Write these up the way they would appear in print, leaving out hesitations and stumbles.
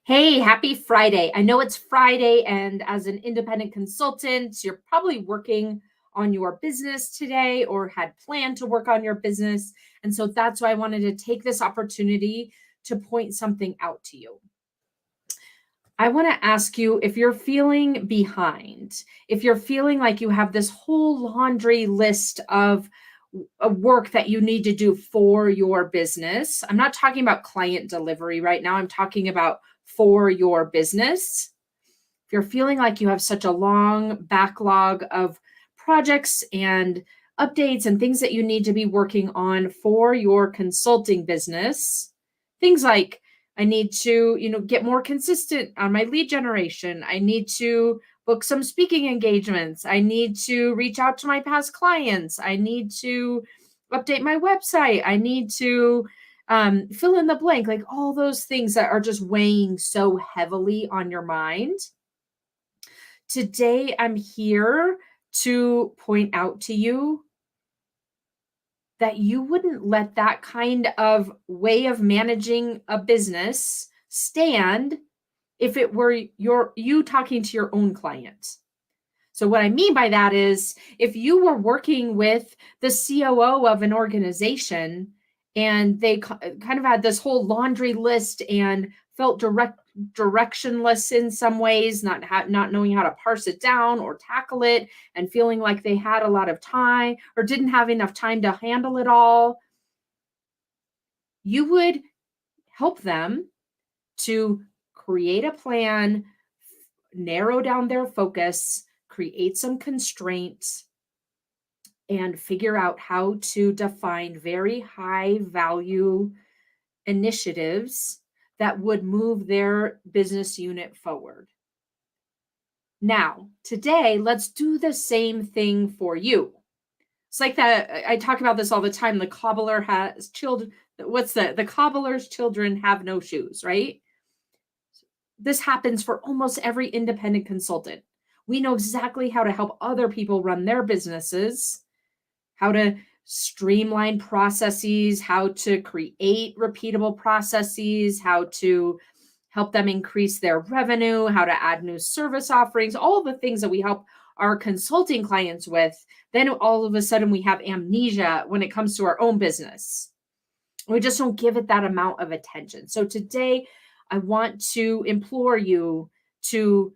Hey, happy Friday. I know it's Friday, and as an independent consultant, you're probably working on your business today or had planned to work on your business. And so that's why I wanted to take this opportunity to point something out to you. I want to ask you if you're feeling behind, if you're feeling like you have this whole laundry list of work that you need to do for your business. I'm not talking about client delivery right now. I'm talking about for your business. If you're feeling like you have such a long backlog of projects and updates and things that you need to be working on for your consulting business, things like I need to, get more consistent on my lead generation. I need to book some speaking engagements. I need to reach out to my past clients. I need to update my website. I need to fill in the blank, like all those things that are just weighing so heavily on your mind. Today, I'm here to point out to you that you wouldn't let that kind of way of managing a business stand if it were you talking to your own client. So what I mean by that is if you were working with the COO of an organization and they kind of had this whole laundry list and felt directionless in some ways, not knowing how to parse it down or tackle it, and feeling like they had a lot of time or didn't have enough time to handle it all, you would help them to create a plan, narrow down their focus, create some constraints, and figure out how to define very high value initiatives that would move their business unit forward. Now, today, let's do the same thing for you. It's like that. I talk about this all the time. The cobbler has children. The cobbler's children have no shoes, right? This happens for almost every independent consultant. We know exactly how to help other people run their businesses, how to streamline processes, how to create repeatable processes, how to help them increase their revenue, how to add new service offerings, all the things that we help our consulting clients with. Then all of a sudden we have amnesia when it comes to our own business. We just don't give it that amount of attention. So today, I want to implore you to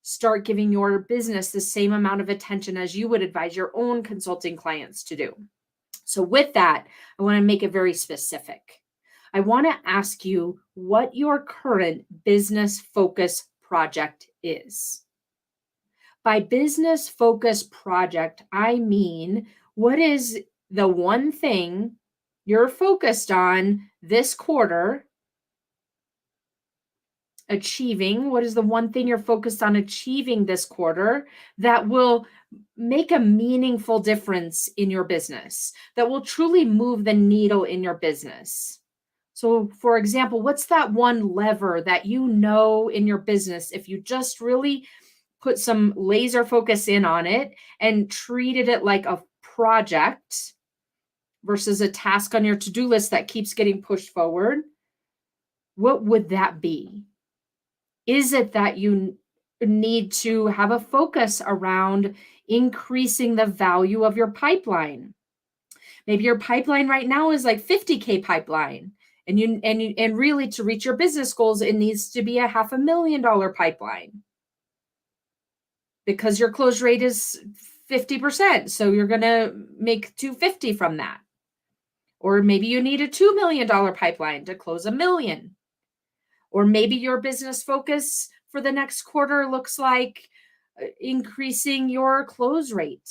start giving your business the same amount of attention as you would advise your own consulting clients to do. So, with that, I want to make it very specific. I want to ask you what your current business focus project is. By business focus project, I mean, what is the one thing you're focused on this quarter achieving? What is the one thing you're focused on achieving this quarter that will make a meaningful difference in your business, that will truly move the needle in your business? So, for example, what's that one lever that you know in your business, if you just really put some laser focus in on it and treated it like a project versus a task on your to-do list that keeps getting pushed forward, what would that be? Is it that you need to have a focus around increasing the value of your pipeline? Maybe your pipeline right now is like 50K pipeline. And really to reach your business goals, it needs to be a $500,000 pipeline because your close rate is 50%. So you're going to make 250 from that. Or maybe you need a $2 million pipeline to close $1 million. Or maybe your business focus for the next quarter looks like increasing your close rate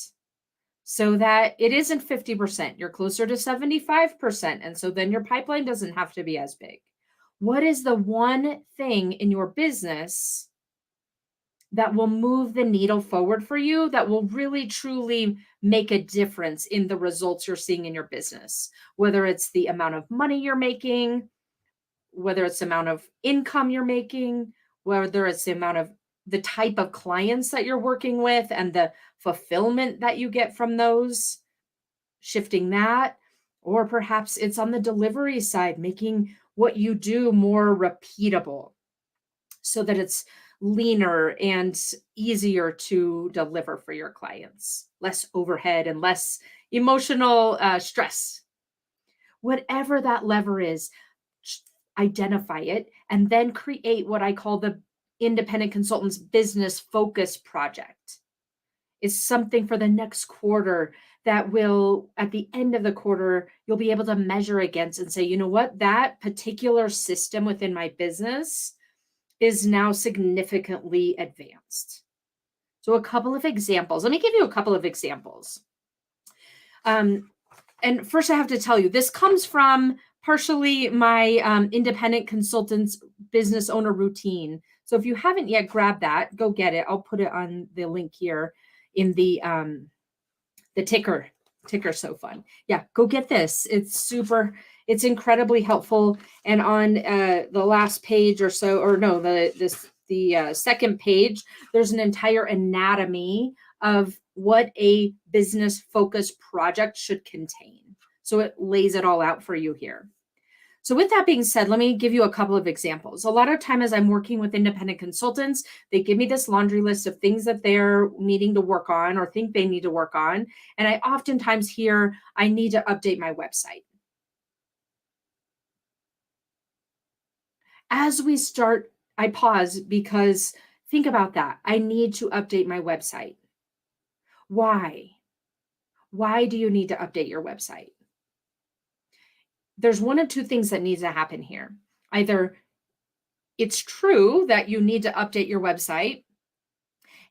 so that it isn't 50%, you're closer to 75%. And so then your pipeline doesn't have to be as big. What is the one thing in your business that will move the needle forward for you, that will really truly make a difference in the results you're seeing in your business? Whether it's the amount of money you're making, whether it's the amount of income you're making, whether it's the type of clients that you're working with and the fulfillment that you get from those, shifting that, or perhaps it's on the delivery side, making what you do more repeatable. so that it's leaner and easier to deliver for your clients, less overhead and less emotional stress. Whatever that lever is, identify it and then create what I call the independent consultant's business focus project. Is something for the next quarter that will, at the end of the quarter, you'll be able to measure against and say, you know what, that particular system within my business is now significantly advanced. So a couple of examples. Let me give you a couple of examples. And first I have to tell you, this comes from partially my independent consultant's business owner routine. So if you haven't yet grabbed that, go get it. I'll put it on the link here in the ticker. Ticker's so fun. Yeah, go get this. It's incredibly helpful. And on the last page or so, or no, the second page, there's an entire anatomy of what a business focus project should contain. So it lays it all out for you here. So with that being said, let me give you a couple of examples. A lot of time as I'm working with independent consultants, they give me this laundry list of things that they're needing to work on or think they need to work on. And I oftentimes hear, I need to update my website. As we start, I pause because think about that. I need to update my website. Why? Why do you need to update your website? There's one of two things that needs to happen here. Either it's true that you need to update your website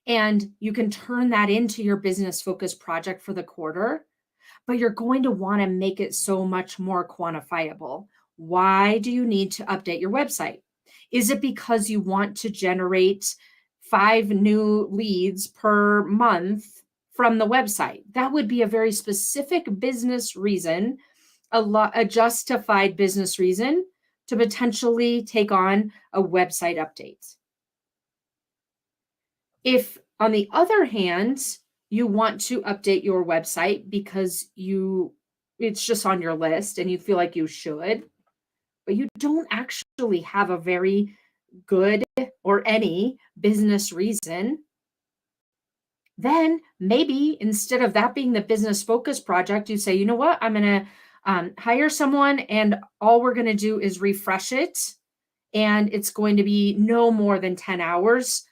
and you can turn that into your business focus project for the quarter, but you're going to want to make it so much more quantifiable. Why do you need to update your website? Is it because you want to generate 5 new leads per month from the website? That would be a very specific business reason, a justified business reason to potentially take on a website update. If, on the other hand, you want to update your website because it's just on your list and you feel like you should, but you don't actually have a very good or any business reason, then maybe instead of that being the business focus project, you say, you know what, I'm going to hire someone and all we're going to do is refresh it. And it's going to be no more than 10 hours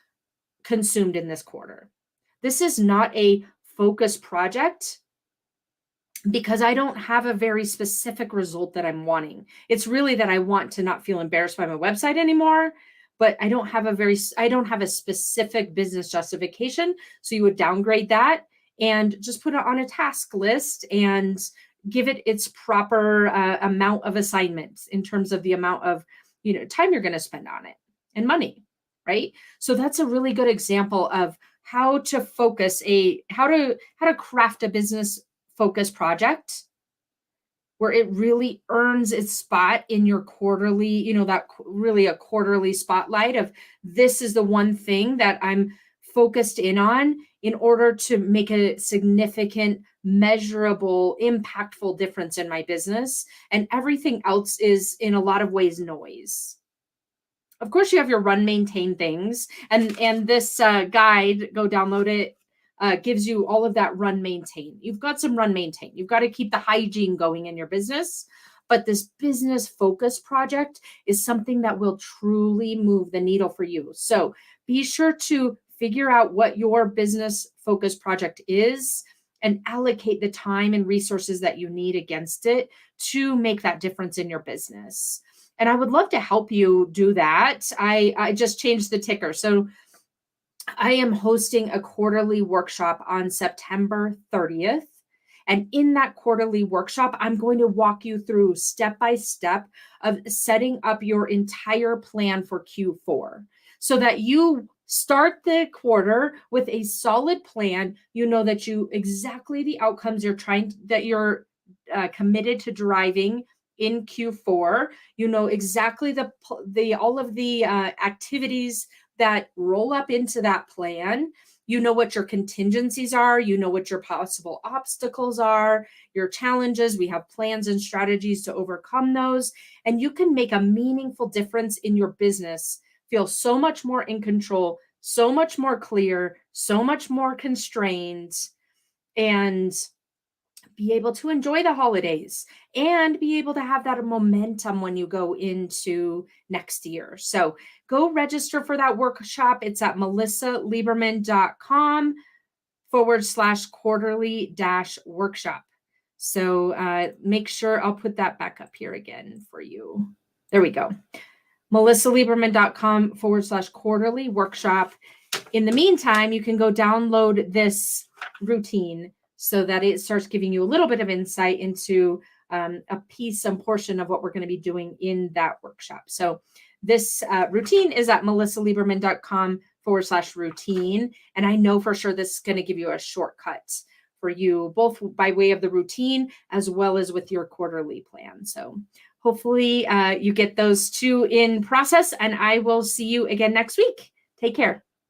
consumed in this quarter. This is not a focus project because I don't have a very specific result that I'm wanting. It's really that I want to not feel embarrassed by my website anymore, but I don't have a specific business justification. So you would downgrade that and just put it on a task list and give it its proper amount of assignments in terms of the amount of time you're going to spend on it and money, right? So that's a really good example of how to focus how to craft a business focus project where it really earns its spot in your quarterly, that really a quarterly spotlight of this is the one thing that I'm focused in order to make a significant, measurable, impactful difference in my business. And everything else is in a lot of ways noise. Of course, you have your run maintain things. And this guide, go download it, gives you all of that run maintain. You've got some run maintain. You've got to keep the hygiene going in your business. But this business focus project is something that will truly move the needle for you. So be sure to figure out what your business focus project is and allocate the time and resources that you need against it to make that difference in your business. And I would love to help you do that. I just changed the ticker. So I am hosting a quarterly workshop on September 30th. And in that quarterly workshop, I'm going to walk you through step by step of setting up your entire plan for Q4 so that you start the quarter with a solid plan. You know that exactly the outcomes you're committed to driving in Q4. You know exactly all of the activities that roll up into that plan. You know what your contingencies are. You know what your possible obstacles are, your challenges. We have plans and strategies to overcome those. And you can make a meaningful difference in your business feel so much more in control, so much more clear, so much more constrained, and be able to enjoy the holidays and be able to have that momentum when you go into next year. So go register for that workshop. It's at melissalieberman.com/quarterly-workshop. So make sure I'll put that back up here again for you. There we go. melissalieberman.com/quarterly-workshop. In the meantime, you can go download this routine so that it starts giving you a little bit of insight into a piece, some portion of what we're going to be doing in that workshop. So this routine is at melissalieberman.com/routine. And I know for sure this is going to give you a shortcut for you, both by way of the routine as well as with your quarterly plan. So hopefully you get those two in process, and I will see you again next week. Take care.